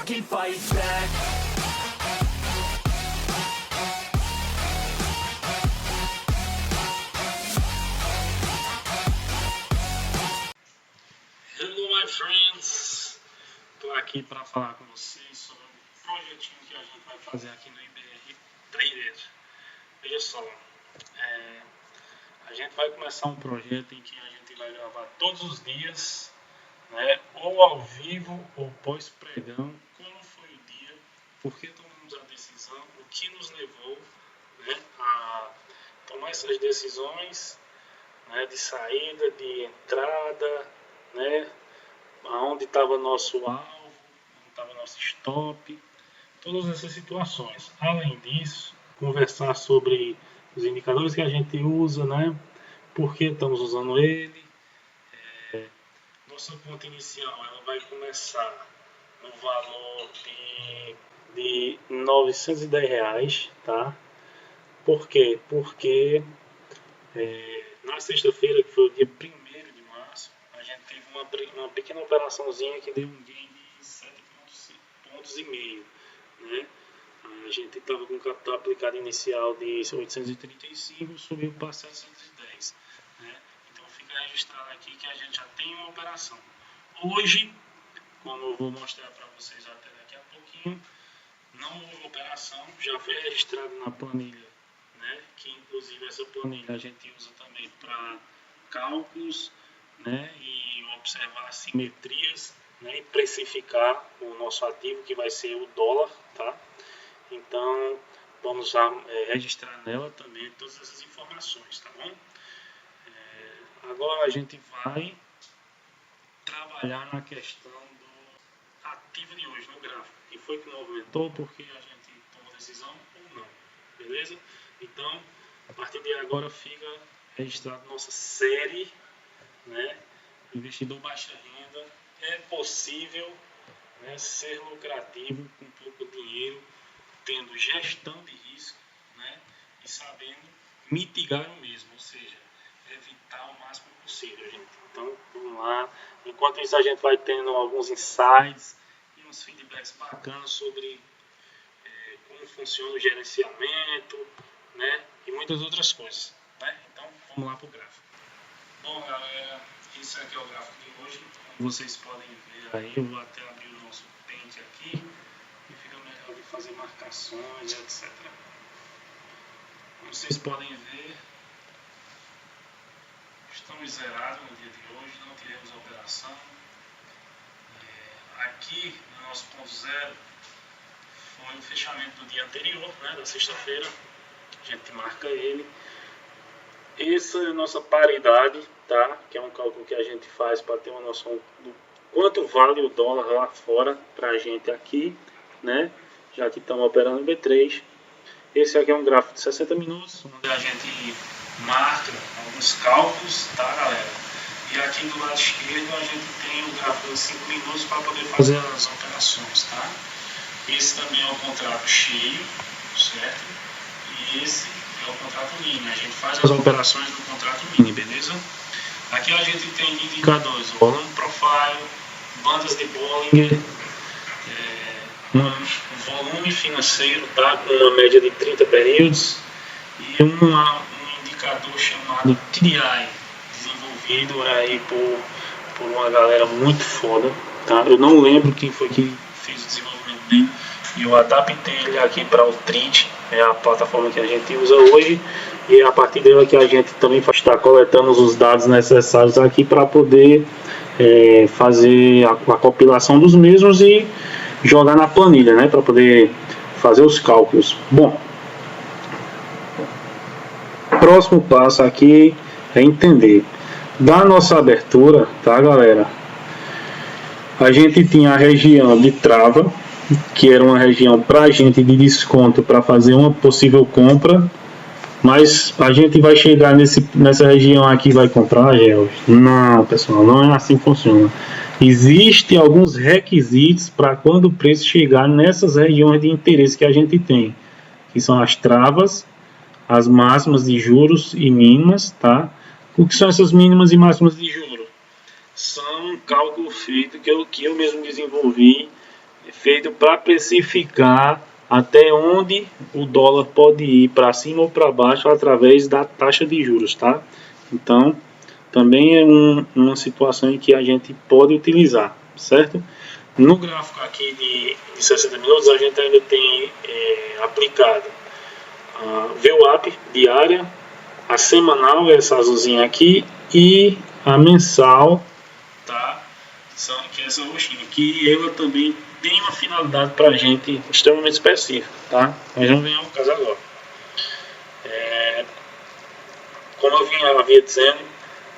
fucking fight back. Hello my friends, estou aqui para falar com vocês sobre um projetinho que a gente vai fazer aqui no IBR Trader. Veja só, a gente vai começar um projeto em que a gente vai gravar todos os dias, né, ou ao vivo ou pós-pregão, como foi o dia, por que tomamos a decisão, o que nos levou, né, a tomar essas decisões, né, de saída, de entrada, né, aonde estava nosso alvo, onde estava nosso stop, todas essas situações. Além disso, conversar sobre os indicadores que a gente usa, né, por que estamos usando ele. Nossa conta inicial ela vai começar no valor de R$910, tá? Por quê? Porque na sexta-feira, que foi o dia 1º de março, a gente teve uma pequena operaçãozinha que deu um gain de 7,5 pontos, né? A gente estava com o capital aplicado inicial de 835, subiu para 710, né? Então fica registrado aqui que a gente já tem uma operação. Hoje, como eu vou mostrar para vocês até daqui a pouquinho, não houve operação, já foi registrado na planilha, né? Que inclusive essa planilha a gente usa também para cálculos, né? E observar simetrias, né? E precificar o nosso ativo, que vai ser o dólar, tá? Então vamos já registrar nela também todas essas informações, tá bom? Agora a gente vai trabalhar na questão do ativo de hoje, no gráfico. E foi que movimentou, porque a gente tomou decisão ou não, beleza? Então, a partir de agora fica registrado nossa série, né? Investidor baixa renda. É possível, né, ser lucrativo com pouco dinheiro, tendo gestão de risco, né, e sabendo mitigar o mesmo, ou seja, evitar o máximo possível, gente. Então, vamos lá. Enquanto isso, a gente vai tendo alguns insights e uns feedbacks bacanas sobre como funciona o gerenciamento, né, e muitas outras coisas, né? Então, vamos lá para o gráfico. Bom, galera, esse aqui é o gráfico de hoje. Como vocês podem ver aí, eu vou até abrir o nosso pente aqui e fica melhor de fazer marcações, etc. Como vocês podem ver, estamos zerados no dia de hoje, não tivemos a operação. Aqui no nosso ponto zero foi o fechamento do dia anterior, né, da sexta-feira. A gente marca ele. Essa é a nossa paridade, tá? Que é um cálculo que a gente faz para ter uma noção do quanto vale o dólar lá fora para a gente aqui, né? Já que estamos operando no B3. Esse aqui é um gráfico de 60 minutos, onde a gente marca alguns cálculos, tá, galera? E aqui do lado esquerdo a gente tem o gráfico de 5 minutos para poder fazer as operações, tá? Esse também é o contrato cheio, certo? E esse é o contrato mini. A gente faz as operações do contrato mini, beleza? Aqui a gente tem indicadores, volume profile, bandas de Bollinger, um volume financeiro, tá? Com uma média de 30 períodos e um indicador chamado TDI, desenvolvido aí por uma galera muito foda, tá? Eu não lembro quem foi que fez o desenvolvimento dele e eu adaptei ele aqui para o Trit, é a plataforma que a gente usa hoje, e a partir dela que a gente também está coletando os dados necessários aqui para poder fazer a compilação dos mesmos e jogar na planilha, né, para poder fazer os cálculos. Bom, próximo passo aqui é entender da nossa abertura, tá, galera? A gente tinha a região de trava, que era uma região para a gente de desconto para fazer uma possível compra, mas a gente vai chegar nessa região aqui e vai comprar, Gel? Não, pessoal, não é assim que funciona. Existem alguns requisitos para quando o preço chegar nessas regiões de interesse que a gente tem, que são as travas, as máximas de juros e mínimas, tá? O que são essas mínimas e máximas de juros? São um cálculo feito que eu mesmo desenvolvi feito para precificar até onde o dólar pode ir, para cima ou para baixo, através da taxa de juros, tá? Então, também é uma situação em que a gente pode utilizar, certo? No gráfico aqui de 60 minutos, a gente ainda tem aplicado a VWAP diária, a semanal, essa azulzinha aqui, e a mensal, tá? Que é essa roxinha, que ela também tem uma finalidade para a gente extremamente específica, tá? Mas vamos ver o caso agora. Como eu havia dizendo,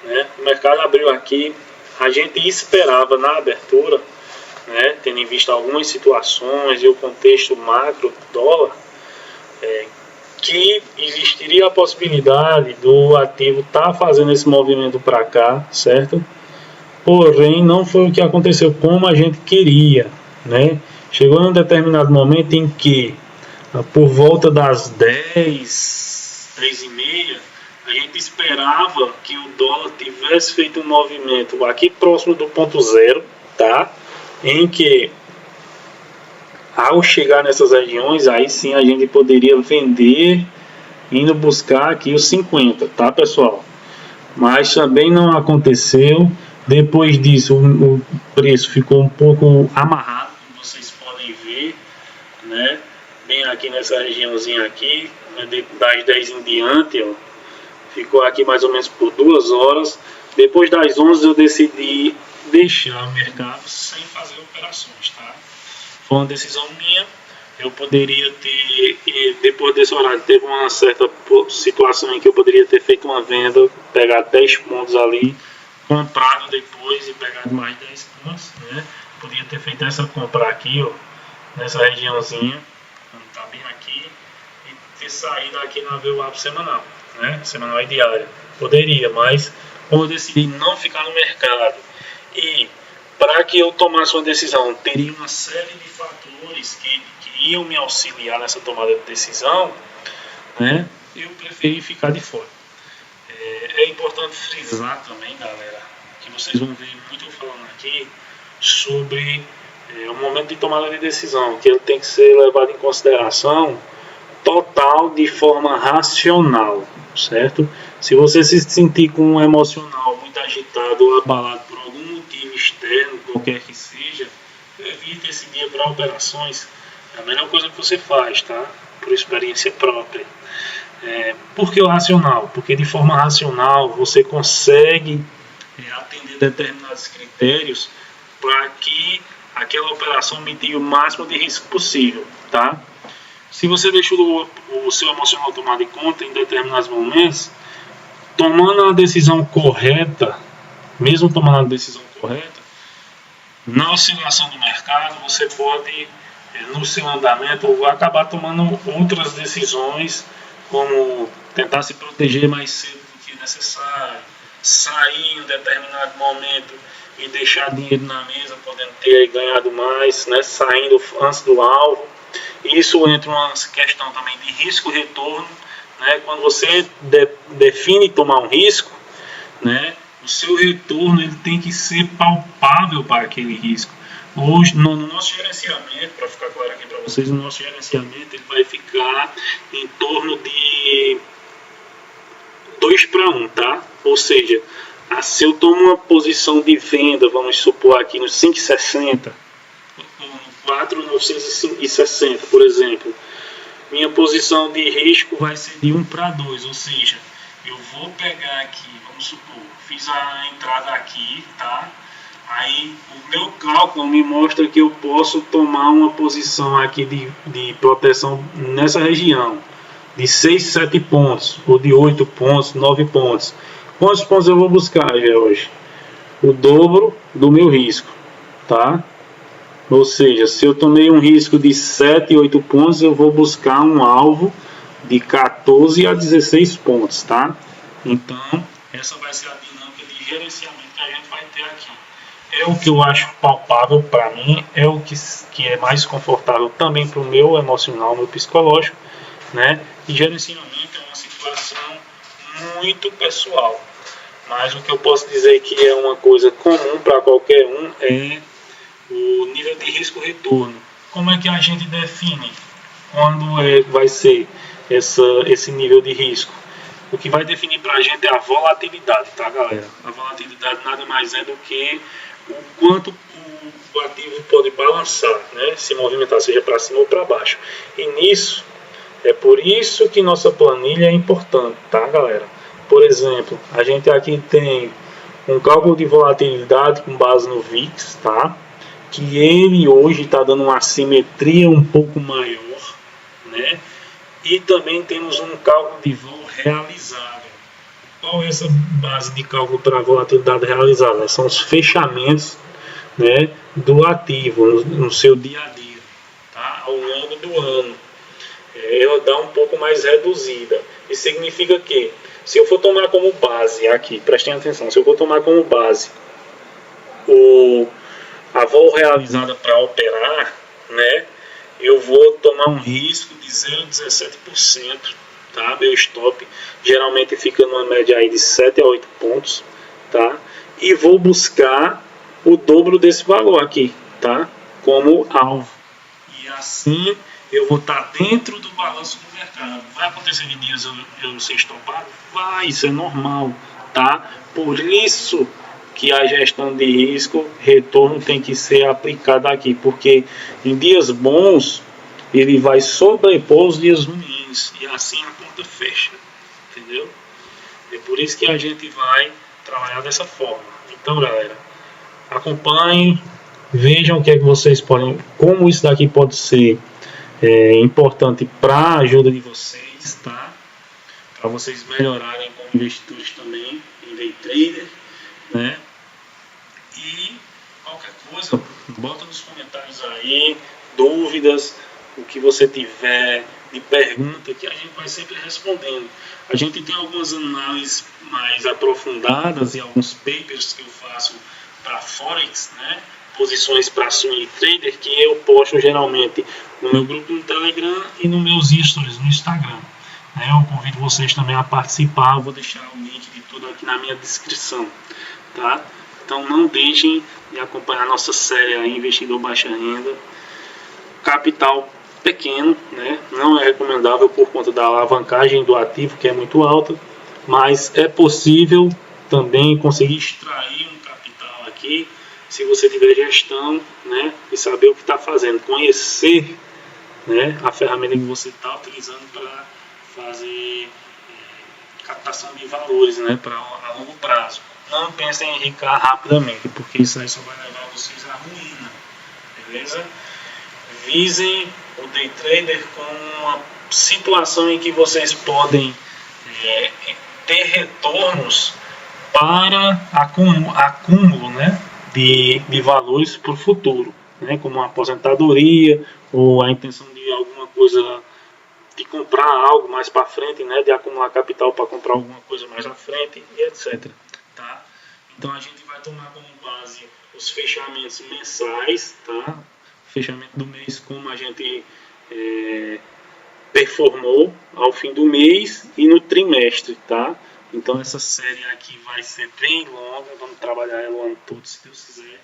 né, o mercado abriu aqui, a gente esperava na abertura, né, tendo em vista algumas situações e o contexto macro do dólar, que existiria a possibilidade do ativo estar fazendo esse movimento para cá, certo? Porém, não foi o que aconteceu como a gente queria, né? Chegou em um determinado momento em que, por volta das 10h30, a gente esperava que o dólar tivesse feito um movimento aqui próximo do ponto zero, tá? Em que, ao chegar nessas regiões, aí sim a gente poderia vender, indo buscar aqui os 50, tá, pessoal? Mas também não aconteceu. Depois disso, o preço ficou um pouco amarrado, como vocês podem ver, né? Bem aqui nessa regiãozinha aqui, né? Das 10 em diante, ó, ficou aqui mais ou menos por 2 horas. Depois das 11 eu decidi deixar o mercado sem fazer operações, tá? Foi uma decisão minha. Eu poderia ter, depois desse horário, teve uma certa situação em que eu poderia ter feito uma venda, pegar 10 pontos ali, comprado depois e pegado mais 10 pontos, né? Podia ter feito essa compra aqui, ó, nessa regiãozinha, tá bem aqui, e ter saído aqui na VWAP semanal, né? Semanal e diária. Poderia, mas como eu decidi não ficar no mercado e para que eu tomasse uma decisão, teria uma série de fatores que iam me auxiliar nessa tomada de decisão, né? Eu preferi ficar de fora. É importante frisar também, galera, que vocês vão ver muito falando aqui sobre o momento de tomada de decisão, que ele tem que ser levado em consideração total, de forma racional, certo? Se você se sentir com um emocional muito agitado ou abalado por algum motivo externo, qualquer que seja, evite esse dia para operações. É a melhor coisa que você faz, tá? Por experiência própria. Por que o racional? Porque de forma racional você consegue atender determinados critérios para que aquela operação mitigue o máximo de risco possível, tá? Se você deixou o seu emocional tomar de conta em determinados momentos, tomando a decisão correta, mesmo tomando a decisão correta, na oscilação do mercado, você pode, no seu andamento, acabar tomando outras decisões, como tentar se proteger mais cedo do que necessário, sair em um determinado momento e deixar dinheiro na mesa, podendo ter ganhado mais, né, saindo antes do alvo. Isso entra uma questão também de risco-retorno, né? Quando você define tomar um risco, né, o seu retorno ele tem que ser palpável para aquele risco. Hoje, no nosso gerenciamento, para ficar claro aqui para vocês, o nosso gerenciamento ele vai ficar em torno de 2:1, tá? Ou seja, se eu tomo uma posição de venda, vamos supor aqui no 5,60, no 4,960, por exemplo, minha posição de risco vai ser de 1:2, ou seja, eu vou pegar aqui, vamos supor, fiz a entrada aqui, tá? Aí o meu cálculo me mostra que eu posso tomar uma posição aqui de proteção nessa região, de 6, 7 pontos, ou de 8 pontos, 9 pontos. Quantos pontos eu vou buscar, George? O dobro do meu risco, tá? Ou seja, se eu tomei um risco de 7, 8 pontos, eu vou buscar um alvo de 14 a 16 pontos, tá? Então, essa vai ser a dinâmica de gerenciamento que a gente vai ter aqui. É o que eu acho palpável para mim, é o que é mais confortável também para o meu emocional, meu psicológico, né? E gerenciamento é uma situação muito pessoal, mas o que eu posso dizer que é uma coisa comum para qualquer um é o nível de risco retorno. Como é que a gente define quando vai ser esse nível de risco? O que vai definir para a gente é a volatilidade, tá, galera? A volatilidade nada mais é do que o quanto o ativo pode balançar, né? Se movimentar, seja para cima ou para baixo. E nisso, é por isso que nossa planilha é importante, tá, galera? Por exemplo, a gente aqui tem um cálculo de volatilidade com base no VIX, tá? Que ele hoje está dando uma assimetria um pouco maior, né? E também temos um cálculo de vol realizável. Qual é essa base de cálculo para a volatilidade realizável? São os fechamentos, né, do ativo no seu dia a dia, tá? Ao longo do ano. Ela dá um pouco mais reduzida. Isso significa que, se eu for tomar como base, aqui, prestem atenção, se eu for tomar como base a vol realizada para operar, né, eu vou tomar um risco de 0,17%, tá? Meu stop geralmente fica numa média aí de 7 a 8 pontos, tá? E vou buscar o dobro desse valor aqui, tá? Como alvo. E assim eu vou estar dentro do balanço do mercado. Vai acontecer de dias eu ser estopado? Vai, isso é normal, tá? Por isso que a gestão de risco, retorno tem que ser aplicada aqui, porque em dias bons ele vai sobrepor os dias ruins e assim a conta fecha, entendeu? É por isso que a gente vai trabalhar dessa forma. Então, galera, acompanhem, vejam o que é que vocês podem, como isso daqui pode ser importante para a ajuda de vocês, tá? Para vocês melhorarem como investidores também em day trader, né? E qualquer coisa, bota nos comentários aí, dúvidas, o que você tiver de pergunta, que a gente vai sempre respondendo. A gente tem algumas análises mais aprofundadas e alguns papers que eu faço para Forex, né? Posições para swing trader, que eu posto geralmente no meu grupo no Telegram e nos meus stories no Instagram. Eu convido vocês também a participar, eu vou deixar o link de tudo aqui na minha descrição, tá? Então não deixem de acompanhar nossa série aí, Investidor Baixa Renda. Capital pequeno, né? Não é recomendável por conta da alavancagem do ativo, que é muito alta, mas é possível também conseguir extrair um capital aqui, se você tiver gestão, né? E saber o que está fazendo, conhecer, né, a ferramenta que você está utilizando para fazer captação de valores, né, a longo prazo. Não pensem em enriquecer rapidamente, porque isso aí só vai levar vocês à ruína, beleza? Visem o day trader como uma situação em que vocês podem ter retornos para acúmulo, né, de valores para o futuro, né, como uma aposentadoria ou a intenção de alguma coisa, de comprar algo mais para frente, né, de acumular capital para comprar alguma coisa mais à frente e etc. Tá? Então a gente vai tomar como base os fechamentos mensais, tá? Fechamento do mês, como a gente performou ao fim do mês e no trimestre, tá? Então essa série aqui vai ser bem longa, vamos trabalhar ela o ano todo, se Deus quiser,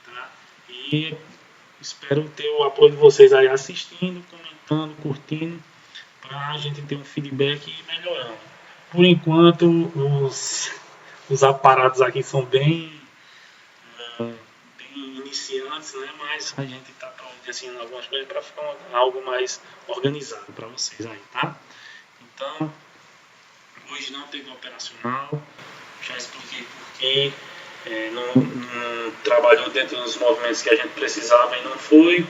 tá? E espero ter o apoio de vocês aí assistindo, comentando, curtindo, para a gente ter um feedback e melhorando. Por enquanto, os aparatos aqui são bem iniciantes, né? Mas a gente está providenciando algumas coisas para ficar algo mais organizado para vocês aí, tá? Então, hoje não teve operacional, já expliquei porque não trabalhou dentro dos movimentos que a gente precisava e não foi.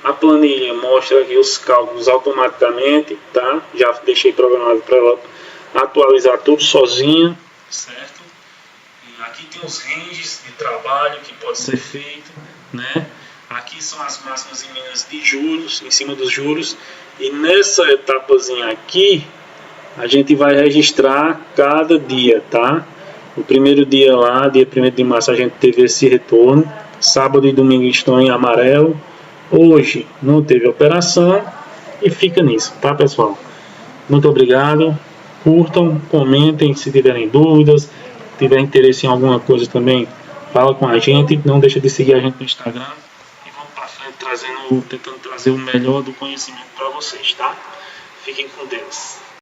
A planilha mostra aqui os cálculos automaticamente, tá? Já deixei programado para ela atualizar tudo sozinha, certo? E aqui tem os ranges de trabalho que pode ser feito, né? Aqui são as máximas e mínimas de juros, em cima dos juros, e nessa etapazinha aqui a gente vai registrar cada dia, tá? O primeiro dia lá, dia 1º de março, a gente teve esse retorno. Sábado e domingo estão em amarelo. Hoje não teve operação e fica nisso, tá, pessoal? Muito obrigado. Curtam, comentem se tiverem dúvidas, tiver interesse em alguma coisa também, fala com a gente. Não deixa de seguir a gente no Instagram, tentando trazer o melhor do conhecimento para vocês, tá? Fiquem com Deus.